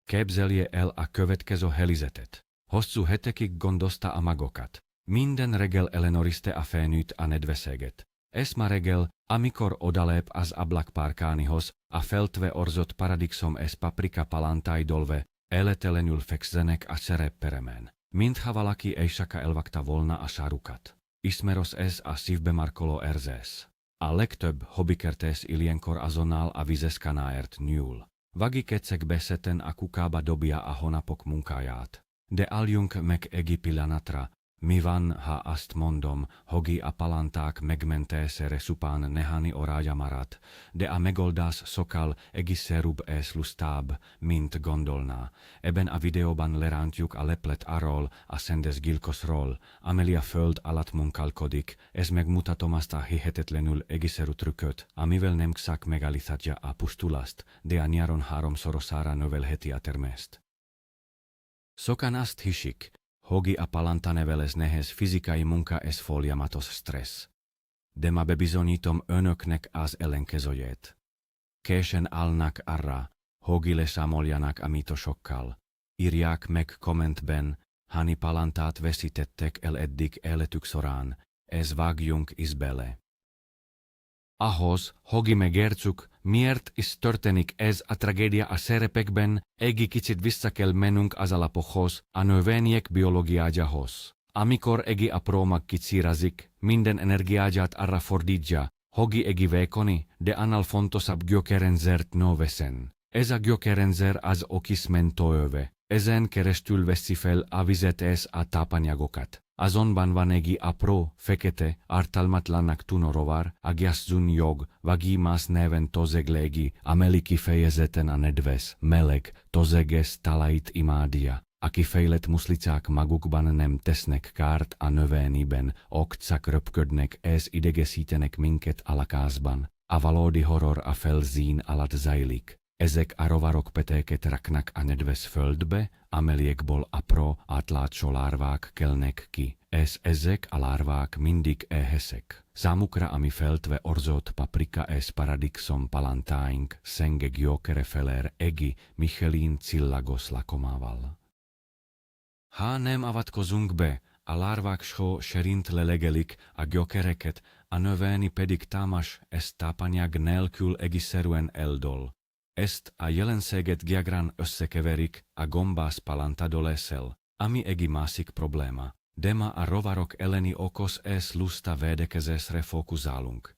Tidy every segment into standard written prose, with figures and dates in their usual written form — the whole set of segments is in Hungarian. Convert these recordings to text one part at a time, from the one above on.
Képzelie el a következő helyzetet. Hosszú hetekig gondozta a magokat. Minden reggel ellenőrizte a fényűt a nedveszeget. Ez ma reggel, amikor odalép az ablakpárkánihoz, a feltve orzott paradicsom és paprika palantáj dolve, eletelenül fekszenek a szerepperemen. Mintha valaki éjszaka elvakta volna a sárukat. Ismeros ez a szívbe markoló érzés. A legtöbb hobbikertész ilyenkor azonnal a vizeszkanáért nyúl. Vagi kecekbe szeten a kukába dobja a hónapok munkáját. De álljunk meg egy pillanatra, mi van, ha azt mondom, hogy a palánták megmentésére szupán néhány órája maradt, de a megoldás sokkal egészszerűbb és lusztább, mint gondolná. Ebben a videóban lerántjuk a leplet arról, a szendes gyilkosról, Amelia föld alatt munkálkodik, és megmutatom azt a hihetetlenül egészszerű trükköt, amivel nem csak megállíthatja a pusztulást, de a nyáron háromszorosára növelheti a termést. Sokan azt hiszik, hogy a palánta nevelez nehéz fizikai munka és folyamatos stressz. De ma bebizonyítom önöknek az ellenkezőjét. Készen állnak arra, hogy leszámoljanak a mítosokkal. Írják meg kommentben, hány palántát veszítettek el eddig életük során, és vágjunk is bele. Ahhoz, hogy megértsük, miért is történik ez a tragédia a szerepekben, egy kicsit vissza kell mennünk az alapokhoz, a növények biológiájához. Amikor egy apró mag kicírazik, minden energiáját arra fordítja, hogy egy vékony, de annál fontosabb gyökerrendszert növeszen. Ez a gyökerrendszer az okismentóöve, ezen keresztül veszi fel a vizet és a tápanyagokat. Azonban van egy apró, fekete, ártalmatlannak tűnő rovar, a gyászszúnyog, vagy más neven tozeglégi, amely kifejezetten a nedves, meleg, tozeges talajt imádja. A kifejlett muszlicák magukban nem tesznek kárt a növényben, csak röpködnek és idegesítenek minket a lakásban. A valódi horror a felszín alatt zajlik. Ezek a rovarok petéket raknak a nedves földbe, amelyekből apró, átlátszó lárvák kelnek ki, és ezek a lárvák mindig éhesek. Számukra ami feltve orzott paprika és paradicsom palántáink szenge gyökere felér egy Michelin csillagos lakomával. Ha nem avatkozunk be, a lárvák só serint lelegelik a gyökereket, a növény pedig támas és tápanyag nélkül egészszerűen eldől. Ezt a jelenséget gyakran összekeverik a gombász palántadolesszel, ami egy másik probléma, de ma a rovarok elleni okos és lusta védekezésre fókuszálunk.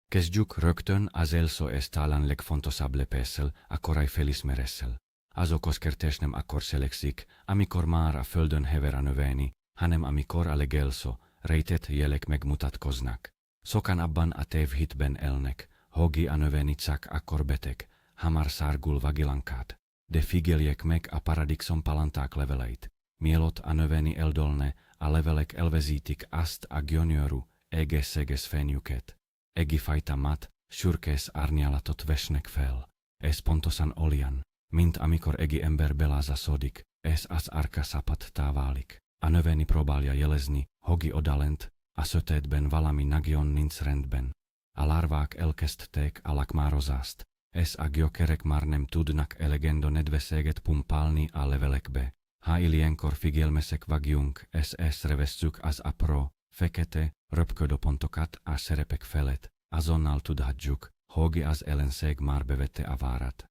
Kezdjük rögtön az első és talán legfontosabb lépéssel, a korai felismeréssel. Az okoskertés nem akkor szelekszik, amikor már a földön hever a növény, hanem amikor a legelső, rejtett jelek megmutatkoznak. Sokan abban a tévhitben élnek, hogy a növény csak akkor beteg, ha már szárgul vagilankát. De figyeljék meg a paradicsom palánták leveleit. Mielőtt a növény eldőlne, a levelek elvezítik azt a gyönyörű, egész fényüket. Egy fajta mat, sürkés árnyalatot vesnek fel, és pontosan olyan, mint amikor egy ember belázaszodik, és az arca szabaddá válik. A növény próbálja jelezni, hogy odalent, a sötétben valami nagyon nincs rendben. A lárvák elkezdték a lakmározást, és a gyökerek már nem tudnak elegendő nedvességet pumpálni a levelekbe. Ha ilyenkor figyelmesek vagyunk, és észrevesszük az apró, fekete, röpködő pontokat a szerepek felett, azonnal tudhatjuk, hogy az ellenség már bevette a várat.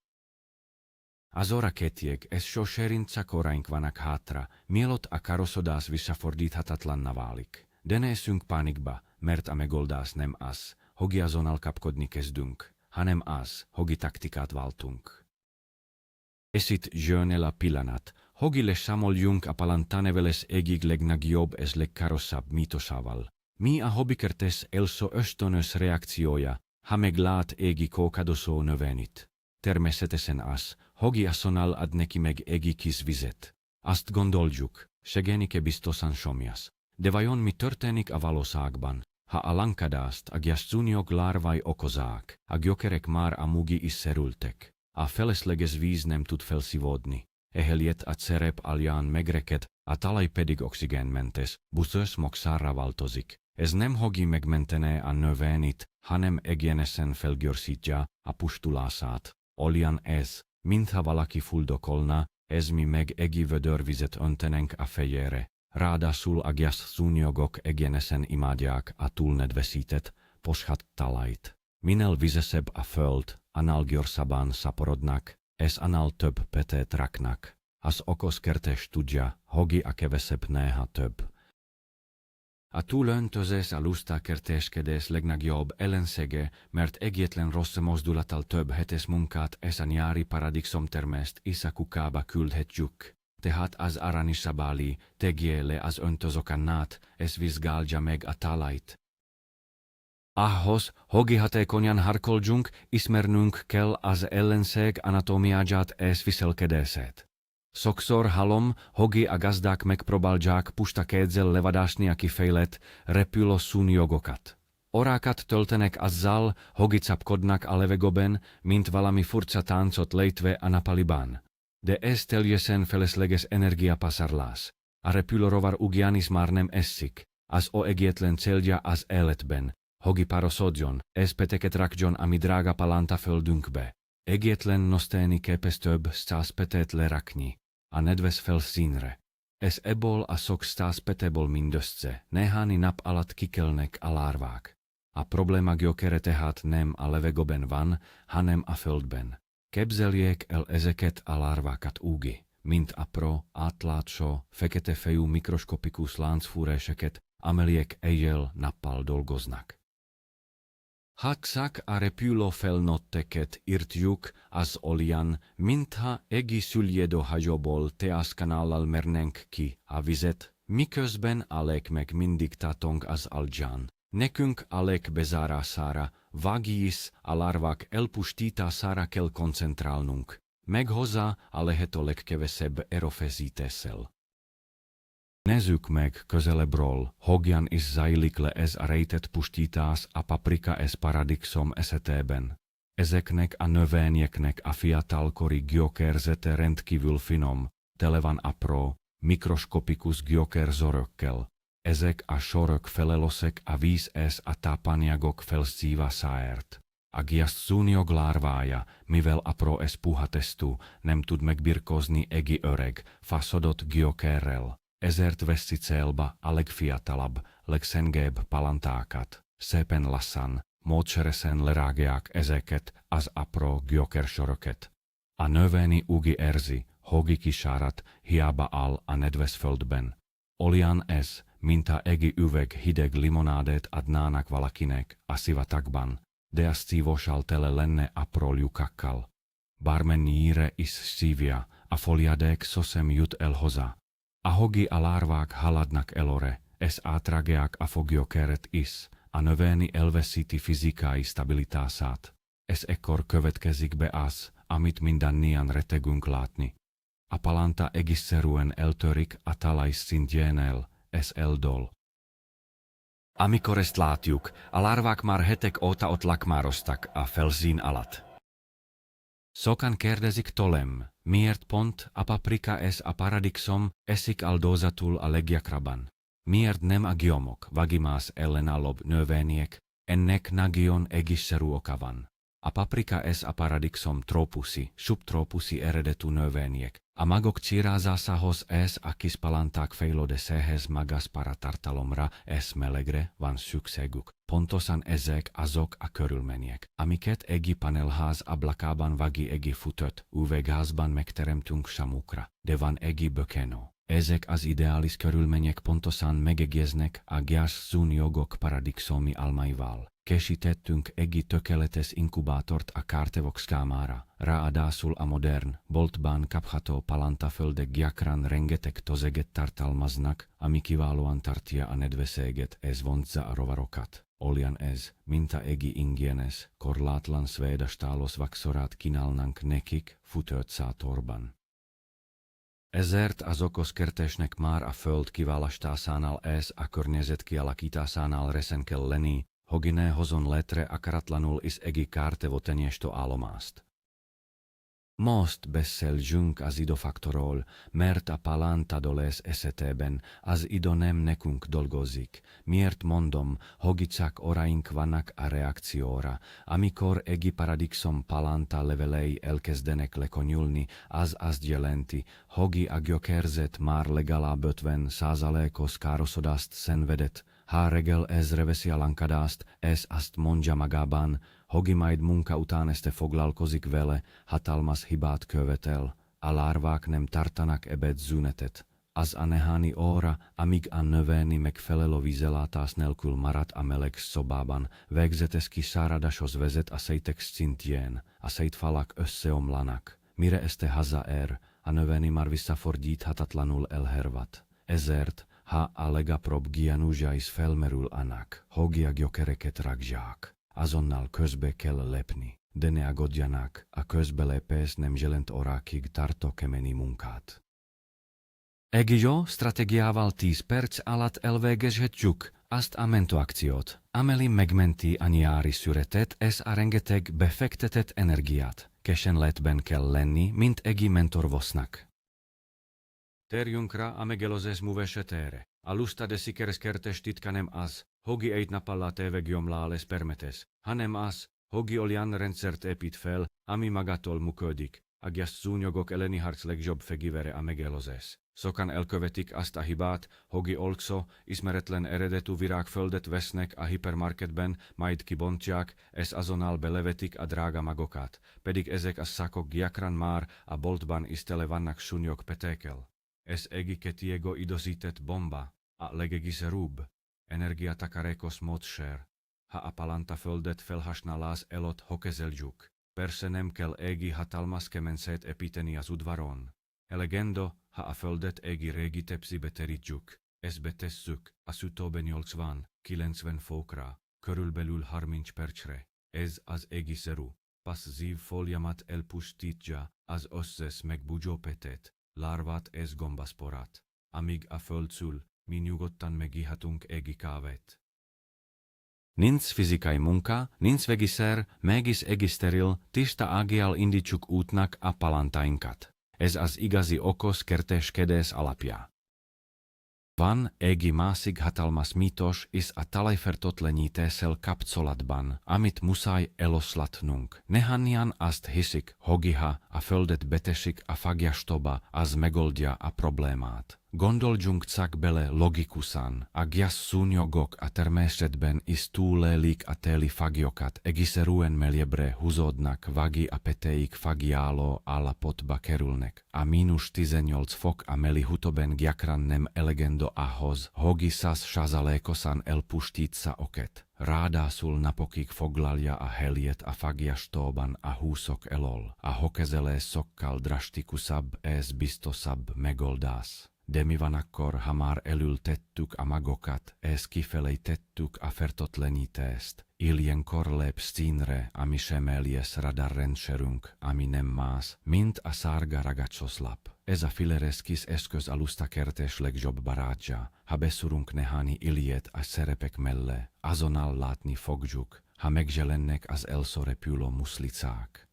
Az óraketjeg és sosérint csak óráink vannak hátra, mielőtt a karoszodás visszafordíthatatlanná válik. De ne essünk pánikba, mert a megoldás nem az, hogy azonnal kapkodni kezdünk, hanem az, hogy taktikát váltunk. És itt jön el a pillanat, hogy leszámoljunk a palántaneveles egyik legnagyobb és legkárosabb mítosával. Mi a hobbikertész első ösztönös reakciója, ha meglát egy kókadozó növényit? Természetesen az, hogy azonnal ad neki meg egy kis vizet. Azt gondoljuk, segényike biztosan somjas. De vajon mi történik a valóságban? Ha a lankadást a gyászszúnyog lárvái okozzák, a gyökerek már amúgy is szerültek. A felesleges víz nem tud felszívódni. Ehelyett a szerep alján megreked, a talaj pedig oxigénmentes, buszös mokszárra változik. Ez nem hogy megmentené a növényit, hanem egyenesen felgyorsítja a pusztulását. Olyan ez, mintha valaki fuldokolna, ez mi meg egi vödörvizet öntenek a fejére. Ráadásul a gyászszúnyogok egyenesen imádják a túlnedveszített, poshat talajt. Minél vizesebb a föld, annál gyorsabban szaporodnak, és annál több petet raknak. Az okos kertes tudja, hogy a kevesebb néha több. A túlöntözés a lusta kertéskedés legnagyobb ellensége, mert egyetlen rossz mozdulattal több hetes munkát és a nyári paradicsom-termést éjszakukába küldhetjük. Tehát az Aranisabali tegye le az öntözőkannát, és vizsgálja meg a talajt. Ahhoz, hogy hatékonyan harkoljunk, ismernünk kell az ellenség anatómiáját és viselkedését. Sokszor hallom, hogy a gazdák megpróbálják pustakézzel levadásni a kifejlett repülőszúnyogokat. Órákat töltenek azzal, hogy capkodnak a levegőben, mint valami furcsa táncot lejtve a napaliban. De ez teljesen felesleges energiapazarlás. A repülőrovar ugyanis már nem eszik. Az egyetlen célja az életben, hogy paraszodjon, és peteket rakjon a mi drága palanta földünkbe. Egyetlen noszténi képes több 100 petet lerakni a nedves felszínre. És ebből a sok 100 petéből mindössze néhány nap alatt kikelnek a lárvák. A probléma gyökere tehát nem a levegőben van, hanem a földben. Képzeljék el ezeket a lárvákat úgy, mint apró, átlátszó, fekete-fejű mikroskopikus láncfúréseket, amelyek éjjel-nappal dolgoznak. Hakszak a repülő felnőtteket írtjuk az oljan, mintha egészüljedő hajóból teaszkanállal mernénk ki a vizet, miközben alek meg mindig tatunk az alján. Nekünk alek bezárására, vagyis a lárvák elpusztítására kell koncentrálnunk, méghozzá a lehető legkevesebb erőfeszítéssel. Nézzük meg közelebbről, hogyan is zajlik le ez a rejtett pusztítás a paprika és paradicsom esetében. Ezeknek a növényeknek a fiatalkori gyökérzete rendkívül finom, tele van apró, mikroskopikus gyökérzörökkel. Ezek a sorok felelősek a víz és a tápanyagok felszívásáért. A gyászszúnyog lárvája, mivel apró és puha testű, nem tud megbirkózni egy öreg, faszodott gyökérrel. Ezért veszi célba a legfiatalabb, legszengébb palantákat. Szépen lassan, módszeresen lerágják ezeket az apró gyökérsorokat. A növényi úgy érzi, hogy kisárat hiába áll a nedves földben. Olyan ez, mintha egy üveg hideg limonádét adnának valakinek a szivatagban, de a szívósal tele lenne apró lyukakkal. Bármennyire is szívja, a foliadék sosem jut el hozzá. Ahogy a lárvák haladnak előre, és átrágják a foglyokeret is, a növény elveszíti fizikai stabilitását, és ekkor következik be az, amit mindannyian retegünk látni. A palanta egészszerűen eltörik a talaj szintjénél, és eldől. Amikor ezt látjuk, a lárvák már hetek óta ott lakmároztak a felszín alatt. Sokan kérdezik tőlem, miért pont a paprika és a paradicsom eszik áldozatul a leggyakrabban. Miért nem a gyomok, vagy más ellenállóbb növények, ennek nagyon egészszerű oka van. A paprika és a paradicsom trópusi, subtrópusi eredetű növények. A magok csirázásához és a kis palanták fejlődéséhez magas paratartalomra és melegre van szükségük. Pontosan ezek azok a körülmények, amiket egy panelház ablakában vagy egy futott üvegházban megteremtünk számukra, de van egy bökenő. Ezek az ideális körülmények pontosan megegyeznek a gyászszúnyogok paradicsomi almaival. Készítettünk egy tökéletes inkubátort a kártevok számára, ráadásul a modern, boltban kapható palantaföldek gyakran rengeteg tozeget tartalmaznak, ami kiválóan tartja a nedvességet és vonzza a rovarokat. Olyan ez, mint egy ingyenes, korlátlan svédastálos vakszorát kínálnánk nekik futott sátorban. Ezért az okos kertesnek már a föld kiválasztásánál és a környezet kialakításánál reszen kell lenni, hogy ne hozzon létre akaratlanul is egy kártevo tenyéstő állomást. Most bessel jünk az idofaktorol, mert a palántadoles esetében az idő nem nekünk dolgozik. Miért mondom, hogy csak óraink vannak a reakcióra, amikor egi paradigsom palánta levelei elkezdenek lekonyulni, az azt jelenti, hogy a gyökerzet már legalább 50% károsodast szenvedett. Ha reggel ez reveszi a lankadást, ez azt mondja magában, hogy majd munka után este foglalkozik vele, hatalmas hibát követel. A lárvák nem tartanak ebédszünetet. Az a nehány óra, amíg a növény megfelelő vízellátás nélkül marad a meleg szobában, végzetes kiszáradáshoz vezet a szejtek szintjén, a szejtfalak összeomlanak. Mire este hazaér, a növény már visszafordíthatatlanul elhervad. Ezért, ha a legaprobb gyanúja is felmerül annak, hogy a gyökereket rágják, azonnal közbe kell lépni, de ne aggódjanak, a közbelépés nem jelent órákig tartó kemény munkát. Egy jó stratégiával 10 perc alatt elvégezhetjük azt a mentoakciót, amely megmenti a nyári szüretet és a rengeteg befektetett energiát. Készenlétben kell lenni, mint egy mentorvosnak. Térjünk rá a megelőzés esetére. A lusta de sikereskertes titka nem az, hogy egy nap alatt evegjömlá lesz permetes, hanem az, hogy olyan rendszert épít fel, ami magától működik. A gyászszúnyogok elleni harc legjobb fegyvere a megelőzés. Sokan elkövetik azt a hibát, hogy olcsó, ismeretlen eredetű virágföldet vesznek a hipermarketben, majd kibontják, és azonnal belevetik a drága magokat, pedig ezek a szakok gyakran már a boltban is tele vannak szúnyog petékkel. Ez egiketiego időzített bomba, a legegyszerűbb, energiatakarékos módszer. Ha a palantaföldet felhasználás előtt hokezeljük, persze nem kell égi hatalmas kemencét építeni az udvaron. Elegendo, ha a földet égi régi tepsibe terítjük, ezt betesszük a sütőben 80-90 fokra, körülbelül 30 percre. Ez az egyszerű, passzív folyamat elpusztítja az összes megbugyó petét, lárvát és gombasporát, amíg a föld szül, mi nyugodtan megihatunk égi kávét. Nincs fizikai munka, nincs vegyszer, mégis steril, tiszta ágial indítsuk útnak a palántainkat. Ez az igazi okos kertéskedés alapja. Van egy másik hatalmas mítos is a talajfertőtlenítésel kapcsolatban, amit muszáj eloszlatnunk. Nehányan azt hiszik, hogy ha a földet betesik a fagyasztóba, az megoldja a problémát. Gondoljunk csak bele logikusan, a gyászszúnyogok a természetben is túlélik a téli fagyokat, egyszerűen mélyebbre húzódnak, vagi a petéik fagyáló állapotba kerülnek. A -18 fok a mélyhűtőben gyakran nem elegendő ahhoz, hogy 100%-osan elpusztítsa oket. Ráadásul napokig foglalja a helyet a fagyasztóban a húszok elől. A hokezelés sokkal drastikusabb és biztosabb megoldás. De mi van akkor, ha már elültettük a magokat, és kifelejtettük a fertőtlenítést? Ilyenkor lép színre a mi semélyes radarrendszerünk, ami nem más, mint a sárga ragacsoszlap. Ez a fileres kis eszköz a lustakertés legjobb barátja. Ha beszúrunk néhány ilyet a szerepek mellé, azonnal látni fogjuk, ha megjelennek az elszórepülő muszlicák.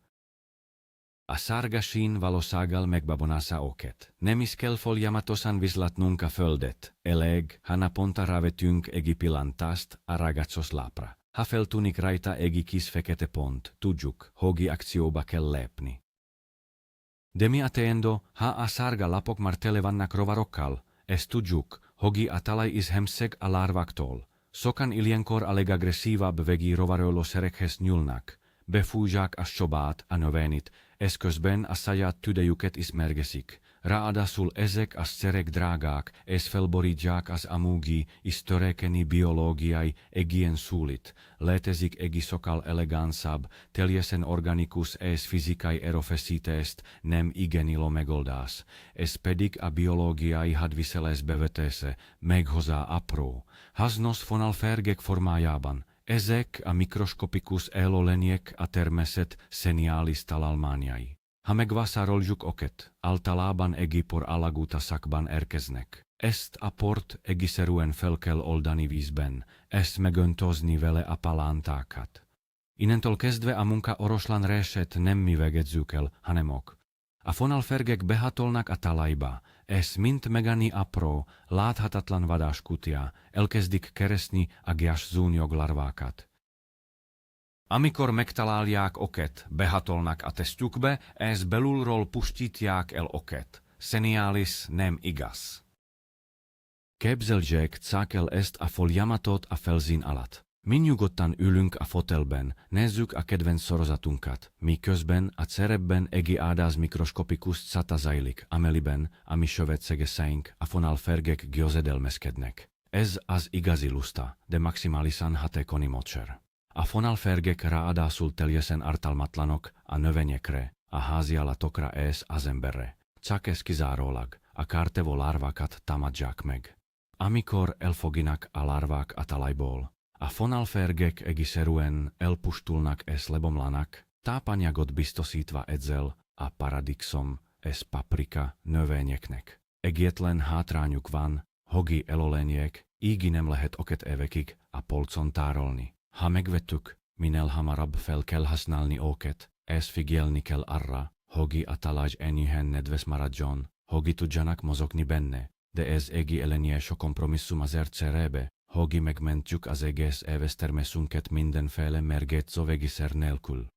A sárga sín valósággal megbabonásza oket. Nem is kell folyamatosan vizslatnunk a földet. Elég, ha naponta rávetünk egy pillantást a ragacsoszlapra. Ha feltűnik rajta egy kis fekete pont, tudjuk, hogy akcióba kell lépni. De mi a teendő, ha a sárga lapok már tele vannak rovarokkal? Ezt tudjuk, hogy a talaj is hemszeg a lárváktól. Sokan ilyenkor a legagresszívabb vegi rovarölőszerekhez nyúlnak. Befújják a sobát, a növényit, és közben a saját tüdejüket is mérgeszik. Ráadásul ezek a szerek drágák, és felborítják az amúgi és törékeny biológiai egyensúlyt. Létezik egy sokkal elegánsabb, teljesen organikus és fizikai erőfeszítést nem igénylő megoldás. Ez pedig a biológiai hadviselés bevetése, méghozzá apró, hasznos fonalfergek formájában. Ezek a mikroskopikus élőlények a természet zseniális találmányai. Ha megvásároljuk oket, általában egipor alagúta szakban érkeznek. Ezt a port egyszerűen fel kell oldani vízben, ezt megöntözni vele a palántákat. Innentől kezdve a munka oroszlán rését nem mi végezzük el, hanem ok. A fonalfergek behatolnak a talaiba, es mint megani apro, láthatatlan vadáskutia, elkezdik keresni a gias zúnyog larvákat. Amikor megtalálják oket, behatolnak a testjükbe, es belülről pusztítják el oket. Senialis nem igaz. Képzeljék cákel ezt a folyamatot a felszín alatt. Mi nyugodtan ülünk a fotelben, nézzük a kedvenc sorozatunkat, miközben a cerebben egiádás mikroskopikus cata zajlik, ameliben a mi sövetsegeseink, a fonalfergek gyozedelmeskednek. Ez az igazi lusta, de maximálisan hatékony módszer. A fonalfergek ráadásul teljesen ártalmatlanok a növényekre, a háziállatokra és az emberre. Csak ez kizárólag a kártevó larvákat támadják meg. Amikor elfoginak a larvák a talajból, a fonalfergek egészszerűen elpusztulnak és lebomlanak, tápanyagot biztosítva ezzel a paradicsom és paprika növényeknek. Egyetlen hátrányuk van, hogi elolények, így nem lehet oket évekig a polcon tárolni. Ha megvettük, minél hamarabb fel kell használni oket, és figyelni kell arra, hogi a talaj enyhén nedves maradjon, hogi tudjanak mozogni benne, de ez egi ellenje sok kompromisszum azért cserébe, hogi megmentjük az egész éves természünket mindenféle mérgező vegyszer nélkül.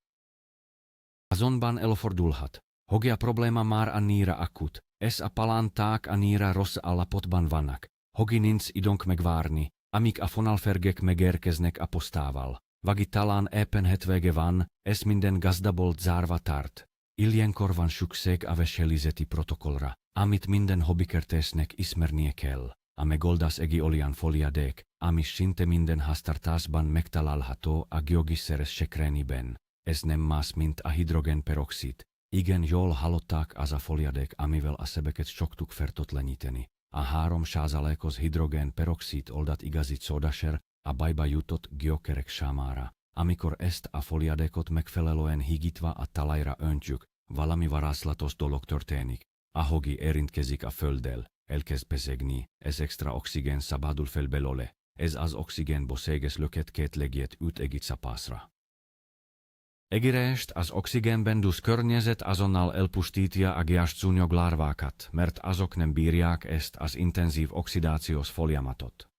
Azonban előfordulhat, hogi a probléma már annyira akut, és a palánták annyira rossz állapotban vannak, hogi nincs időnk megvárni, amíg a fonalfergek megérkeznek a postával. Vagi talán éppen hétvége van, és minden gazdabolt zárva tart. Ilyenkor van szükség a veselizeti protokollra, amit minden hobbikertésznek ismernie kell. A megoldás egi olyan foliadék, ami szinte minden háztartásban megtalálható a gyogiszeres sekrényben. Ez nem más, mint a hidrogénperoxid. Igen jól hallották az a foliadék, amivel a sebeket szoktuk fertőtleníteni. A 3%-os hidrogénperoxid oldat igazi szódaser a bajba jutott gyökerek számára. Amikor ezt a foliadékot megfelelően higítva a talajra öntjük, valami varázslatos dolog történik. A hogi érintkezik a földdel, elkezd pezegni, ez extra oxigén szabadul fel belőle, ez az oxigén boséges löket két legiet üt egy szapászra. Egyrészt az oxigénben dus környezet azonnal elpusztítja a giaszúnyog larvákat, mert azok nem bírják ezt az intenzív oxidációs folyamatot.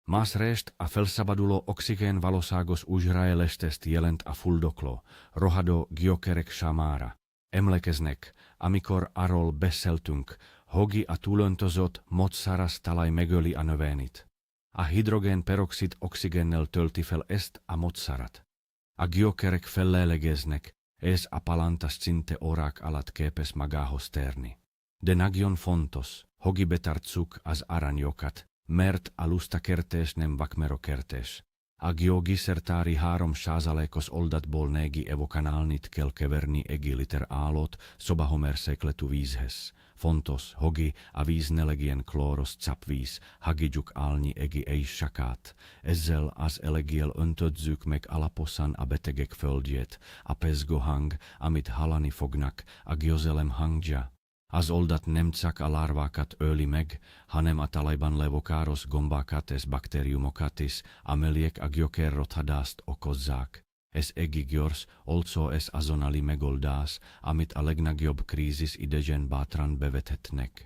Másrészt a felszabaduló oxigén valóságos újraélesztést jelent a fuldokló, rohadó gyökerek számára. Emlékeznek, amikor arról beszéltünk, hogi a túlöntözott, módszeres talaj megöli a növényit. A hidrogénperoxid oxigénnel tölti fel ezt a módszert. A gyökerek fellélegeznek, és a palánta szinte órák alatt képes magához térni. De nagyon fontos, hogi betartsuk az aranyokat, mert a lustakertés nem vakmerokertés. A gyogiszertári 3%-os oldatból négy evokanálnit kell keverni egy liter állót szobahomerszékletű vízhez. Fontos, hogi a víz ne legyen klóros capvíz, hagyjuk állni egy éjszakát. Ezzel az elegiel öntözzük meg alaposan a betegek földjét, a pezgohang, amit hallani fognak, a gyozelem hangja. Az oldat nem csak a larvákat öli meg, hanem a talajban lévő káros gombákat és baktériumokat is, amelyek a gyökerrothadást okozzák. Ez egy gyors, olcsó és azonnali megoldás, amit a legnagyobb krízis idegen bátran bevethetnek.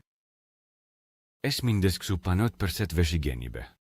Ez mindez csupán 5% vesigényibe.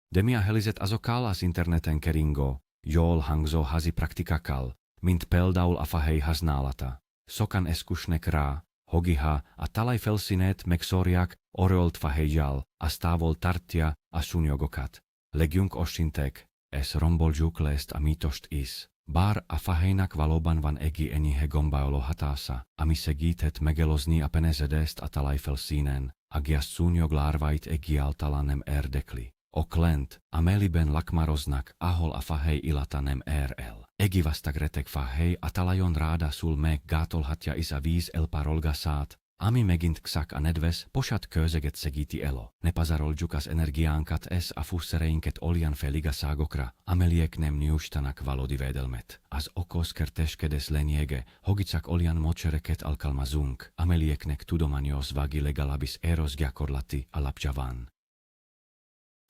De mi a helyzet azokkal az interneten keringó, jól hangzó házi praktikákkal, mint például a fahely használata. Sokan eskusnek rá, hogiha a talajfelszínet megszórják orölt fahelyjal, a távol tartja a szúnyogokat. Legyünk őszinték, és romboljuk le ezt a mítost is. Bár a fahelynak valóban van egy enyhe gombáoló hatása, ami segíthet megelozni a penezedést a talajfelszínen, a giaszúnyog larvait egyáltalán nem érdekli. Oklent, amelyben lakmaroznak, ahol a fahely illata nem ér el. Egy vastag réteg fahely a talajon ráadásul meggátolhatja is a víz elpárolgását, ami megint kszak a nedves, posat közeget segíti elő. Ne pazaroljuk az energiánkat és a fűszereinket olyan féligaságokra, amelyek nem nyújtanak valódi védelmet. Az okos kerteskedés lényege, hogy csak olyan módszereket alkalmazunk, amelyeknek tudományos vagy legalábbis eros gyakorlati alapja van.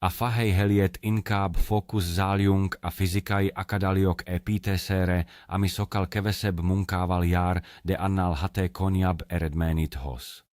A fahei heliet inkább fókusz záljunk a fizikai akadaliok epítésére, ami sokkal kevesebb munkával jár, de annál hatékonyabb eredményit hoz.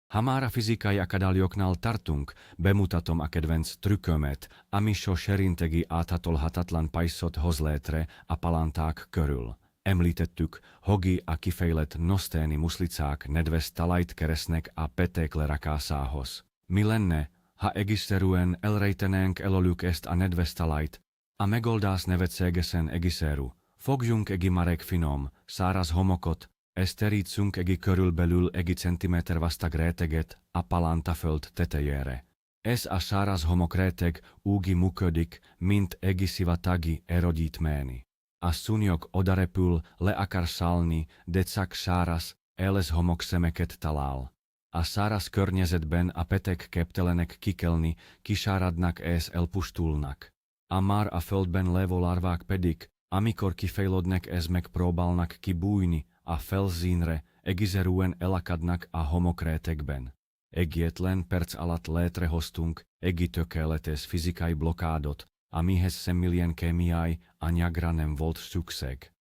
Ha már a fizikai akadalioknál tartunk, bemutatom a kedvenc trükkömet, ami so serintegi áthatolhatatlan pajszot hoz létre a palánták körül. Említettük, hogi a kifejlett noszténi muszlicák nedves talajt keresnek a petékle rakásához. Mi lenne, ha egészszerűen elrejtenénk elölük ezt a nedves talajt, a megoldás nevetségesen egészszerű. Fogjunk egi marek finom, száraz homokot, terítsünk egi körülbelül egi centiméter vastag réteget a palántaföld tetejére. Ez a száraz homokréteg úgy működik, mint egi sivatagi erodítmény. A szúnyog odarepül, le akar szállni, de csak száraz, éles homokszemeket talál. A száraz környezetben a petek képtelenek kikelni, kisáradnak és elpusztulnak. A már a földben lévő larvák pedig, amikor kifejlődnek és megpróbálnak kibújni a felszínre, egészszerűen elakadnak a homokrétegben. Egyetlen perc alatt létrehoztunk egi tökéletes fizikai blokádot, amihez semmilyen kémiai anyagra nem volt szükség.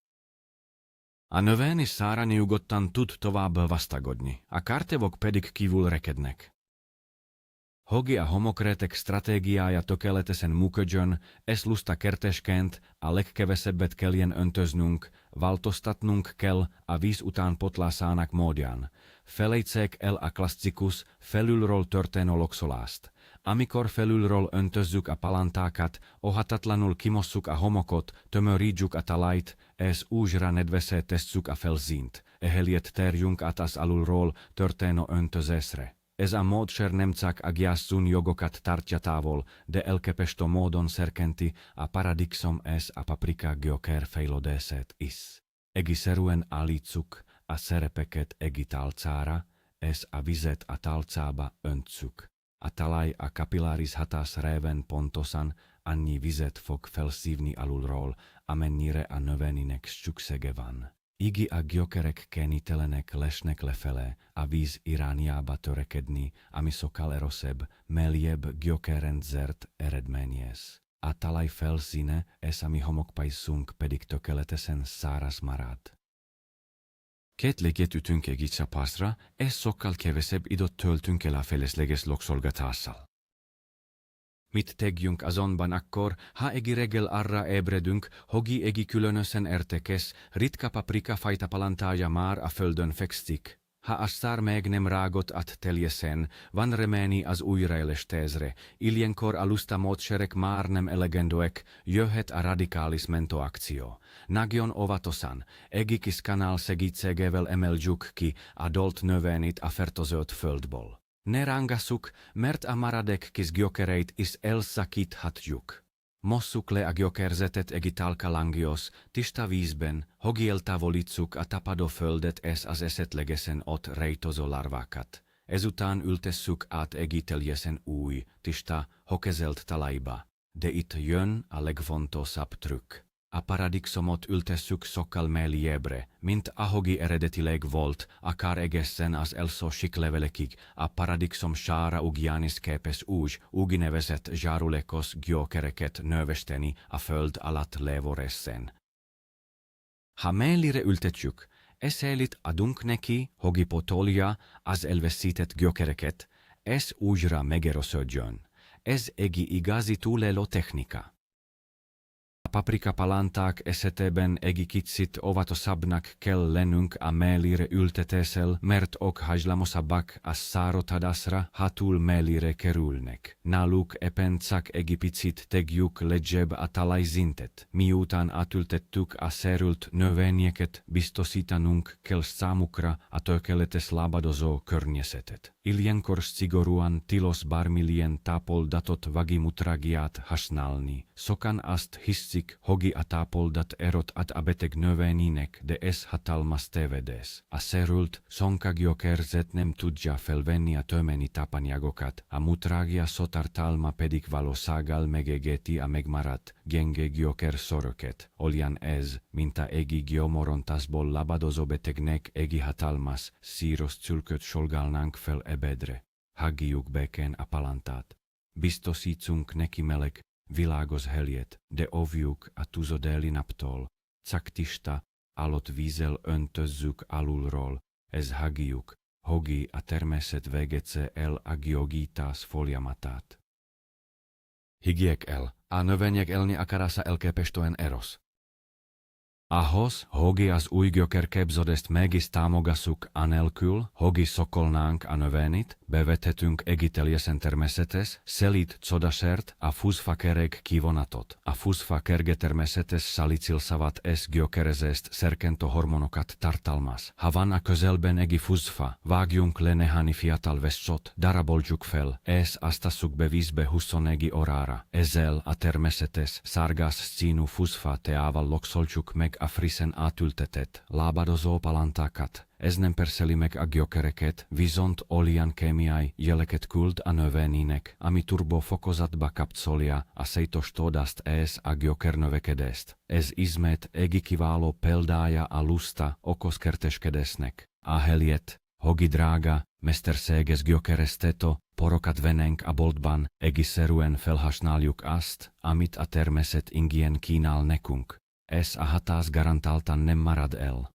A növény szára nyugodtan tud tovább vastagodni, a kártevok pedig kívül rekednek. Hogi a homokréteg stratégiája tökéletesen működjön, ez lusta kertesként a legkevesebbet kelljen öntöznünk, változtatnunk kell a víz után potlásának módján. Felejtsék el a klasszikus felülről történő loxolást. Amikor felülről öntözzük a palántákat, ohatatlanul kimosszuk a homokot, tömörítsük a talajt, és újra nedvesé tesszük a felszínt, ehelyett térjünk át az alulról történő öntözésre. Ez a módszer nem csak a gyászún jogokat tartja távol, de elképesztő módon szerkenti a paradicsom és a paprika gyökér fejlődését is. Egészszerűen állítsuk a szerepeket egi tálcára, és a vizet a tálcába öntsük. A talaj a kapiláris hatás révén pontosan annyi vizet fog felszívni alulról, amennyire a növénynek szüksége van. Igi a gyökerek kénytelenek lesnek lefele, a víz irányába törekedni, ami sokkal erősebb, mélyebb gyökerrendszert eredményez. A talaj felszíne és a mi homokpajszunk pedig tökéletesen száraz marad. Két léget ütünk egi csapásra, és sokkal kevesebb időt töltünk el a felesleges lokszolgatással. Mit tegyünk azonban akkor, ha egi reggel arra ébredünk, hogi egi különösen értékes, ritka paprika fajta palántája már a földön fekszik. Ha a szár még nem rágott át teljesen, van remény az újraélesztésre, ilyenkor a lusta módszerek már nem elegendőek, jöhet a radikális mentoakció. Nagyon óvatosan, egi kis kanál segítségével emeljük ki a dolt növényit a fertőzött földból. Ne rángassuk, mert a maradék kis gyökereit is elszakíthatjuk. Mosszuk le a gyökerzetet egi talkalangiosz, tiszta vízben, hogi eltávolítsuk a tapadó földet és az esetlegesen ott rejtőző larvákat. Ezután ültesszük át egi teljesen új, tiszta, hokezelt talajba. De itt jön a legfontosabb trükk. A paradicomot ültesszük sokkal mélyebbre, mint ahogy eredetileg volt, akár egészen az első síklevelekig. A paradicsom sára ugyanis képes úgy nevezett zsárulékos gyökereket növeszteni a föld alatt lévő részen. Ha mélyre ültetjük, ezért adunk neki, hogy pótolja az elveszített gyökereket, és újra megerősödjön. Ez egi igazi túlélő technika. A paprika palánták esetében egi kicsit óvatosabbnak kell lennünk a mélyre ültetéssel, mert ok hajlamosabbak a száradásra, ha túl mélyre kerülnek. Náluk éppen csak egi picit tegyük lejjebb a talajszintet. Miután átültettük a sérült növényeket, biztosítanunk kell számukra a tökéletes labadozó környezetet. Ilyenkor szigorúan tilos bármilyen tápoldatot vagimutrágiát használni. Sokan azt hiszik, hogy a tápoldat erot át a beteg növénynek, de ez hatalmas tévedés. A sérült sonkagyökerzet nem tudja felvenni a tömeni tápanyagokat, a mutrágia sótartalma pedig valósággal megégeti a megmaradt gyenge gyökerszöröket. Olyan ez, mint a egi gyomorontásból labadozó betegnek egi hatalmas, szíros cülköt solgálnánk fel ebédre. Hagyjuk békén a palántát. bistosícunk nekimelek, világos heljet, de ovjuk a tuzodéli naptól, caktista, alot vízel öntözzük alulról, ez hagiuk, hogi a természet végece el agiogítás folyamatát. Higgyek el, a növények elni akarásza elképesztően erosz. Ahhoz, hogi az új gyökerképződést mégis támogassuk anélkül, hogi szokolnánk a növényit, bevethetünk egiteljesen természetes, szelíd codasert a fúzfakerek kivonatot. A fúzfakerge természetes salicilsavat es gyökerezést szerkentő hormonokat tartalmaz. Ha van a közelben egi fúzfa, vágjunk le néhány fiatal veszcsot, daraboljuk fel, és aztassuk be vízbe 21 órára. Ezzel a természetes, szárgás színű fúzfa teával loksoljuk meg a frissen átültetett, lábadozó palántákat. Ez nem perseli meg a gyökereket, viszont olyan kémiai jeleket küld a növénynek, ami turbofokozatba kapcsolja a szétostódást és a gyökernövekedést. Ez ismét egi kiváló példája a lusta okoskerteskedésnek. A heljet, hogi drága, mesterséges gyökeresztető, porokat vennénk a boltban, egészszerűen felhasználjuk azt, amit a természet ingyen kínál nekünk. Ez a hatás garantáltan nem marad el.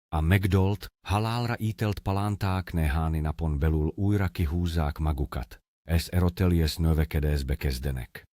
A megdolt, halálra ítelt palánták néhány napon belül újra kihúzzák magukat, és eroteljes növekedésbe kezdenek.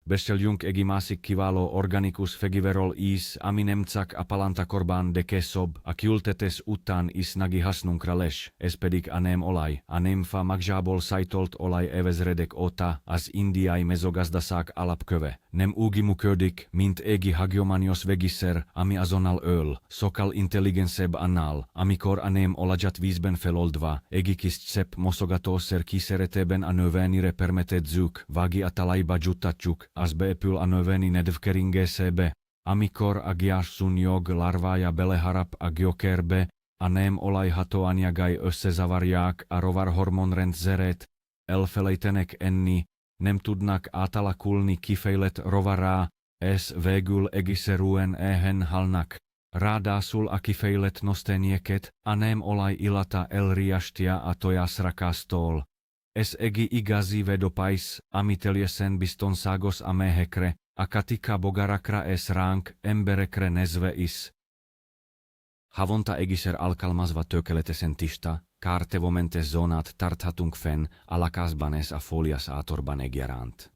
Beszéljünk egy másik kiváló organikus fegyverről is, ami nem csak a palántakorban de később, a kiültetés után is nagy hasznunkra lesz, ez pedig a nem olaj. A nem fa magzsából szájtolt olaj evezredek óta az indiai mezőgazdaság alapköve. Nem úgy működik, mint egy hagyományos vegyszer, ami azonnal öl, sokkal intelligensebb annál, amikor a nem olajat vízben feloldva, egy kis csepp mosogatószer kíséretében a növényre permetezzük, vági a talajba juttatjuk, az beépül a növényi nedvkeringésébe, amikor a gyászszúnyog larvája beleharap a gyökerbe, a nem olajhatóanyagái összezavarják a rovarhormonrendszeret, elfelejtenek enni, nem tudnak átalakulni kifejlett rovará, és végül egészszerűen éhen halnak. Ráadásul a kifejlett nostényeket a nem olaj illata elriasztja a tojásrakástól. Ez egy igazi vedopász, ami teljesen biztonságos a méhekre, a katika bogarakra és ránk emberekre nézve is. Havonta egyszer alkalmazva tökéletesen tiszta, kártevomentes zónát tarthatunk fenn a lakásban és a fóliasátorban egyaránt.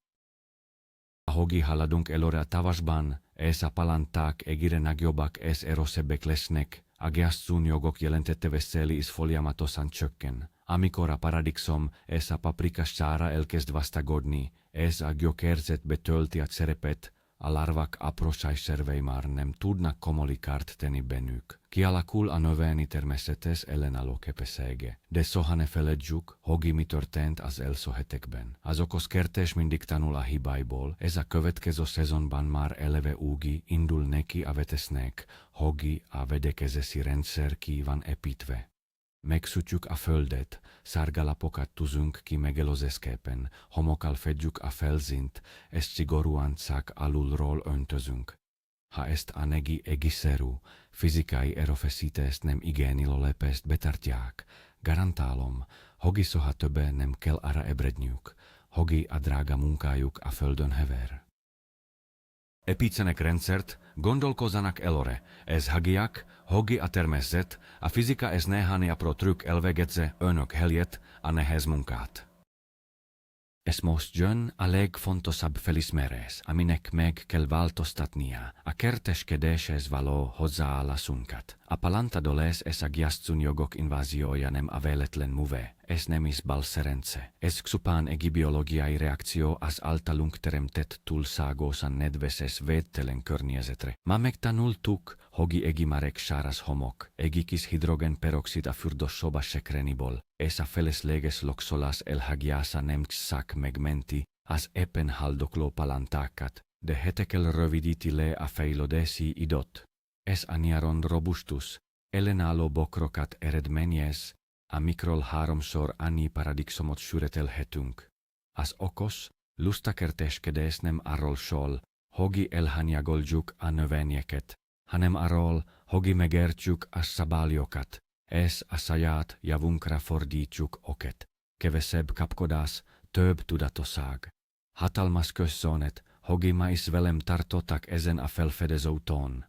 Ahogy haladunk előre a tavasban, és a palánták egyre nagyobbak és erősebbek lesznek, a gyászszúnyogok jelentette veszély is folyamatosan csökken. Amikor a paradicsom és a paprika sára elkezd vastagodni, és a gyökérzet betölti a szerepet, a larvák apró szervei már nem tudnak komoly kárt tenni bennük. Kialakul a növényi természetes ellenálló képessége. De soha ne feledjük, hogy mi történt az első hetekben. Az okos kertés mindig tanul a hibáiból, ez a következő szezonban már eleve úgy indul neki a vetésnek, hogy a védekezési rendszer ki van építve. Megszújtjuk a földet, szárgalapokat tűzünk ki megelőzésképpen, homokkal fedjük a felszínt, és szigorúan csak alulról öntözünk. Ha ezt a negi egészszerű, fizikai erőfeszítést nem igénylő lépést betartják, garantálom, hogy soha többé nem kell arra ébredniük, hogy a drága munkájuk a földön hever. Epítenek rendszert, gondolkozzanak előre, ez hagyják, hogy a természet, a fizika és néhány apró trükk elvégezze önök helyett a nehéz munkát. Ez most jön a legfontosabb felismerés, aminek meg kell változtatnia, a kerteskedéshez való hozzáállásunkat. A palántadolás és a gyászszúnyogok inváziója nem a véletlen műve, ez nem is bal szerence. Ez csupán egy biológiai reakció az általunk teremtett túlságosan nedves és védtelen környezetre. Ma megtanultuk, hogy egy marek sáraz homok, egy kis hidrogénperoxid a fürdőszoba sekreniból, és a felesleges loksolás elhagyása nem csak megmenti az éppen haldokló palántákat, de hetekkel rövidíti le a fejlődési időt. Ez a nyáron robustus, ellenálló bokrokat eredményez, amikről háromszor annyi paradicsom süretelhetünk. Az okos, lustakerteskedés nem arról szól, hogy elhanyagoljuk a növényeket, hanem arról, hogy megértjük a szabályokat, és a saját javunkra fordítjuk oket. Kevesebb kapkodás, több tudatosság. Hatalmas köszönet, hogi is velem tartottak ezen a felfedezőúton.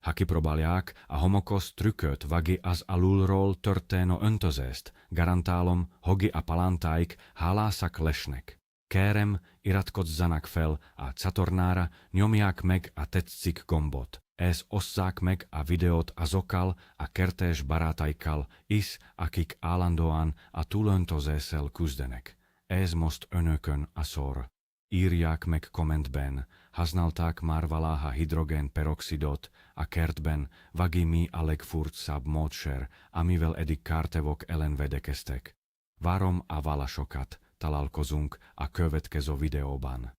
Ha kipróbálják a homokos trükköt vagi az alulról történő öntözést, garantálom, hogi a palántáik hálásak lesnek. Kérem, iratkozzanak fel a csatornára, nyomják meg a tetszik gombot, és osszák meg a videót azokkal a kertes barátaikkal is, akik állandóan a túlöntözéssel küzdenek. Ez most önökön a sor. Írják meg kommentben, használták már valaha hidrogénperoxidot a kertben, vagi mi a legfurcsább módszer, amivel eddig kártevok ellen védekeztek. Várom a válaszokat, találkozunk a következő videóban.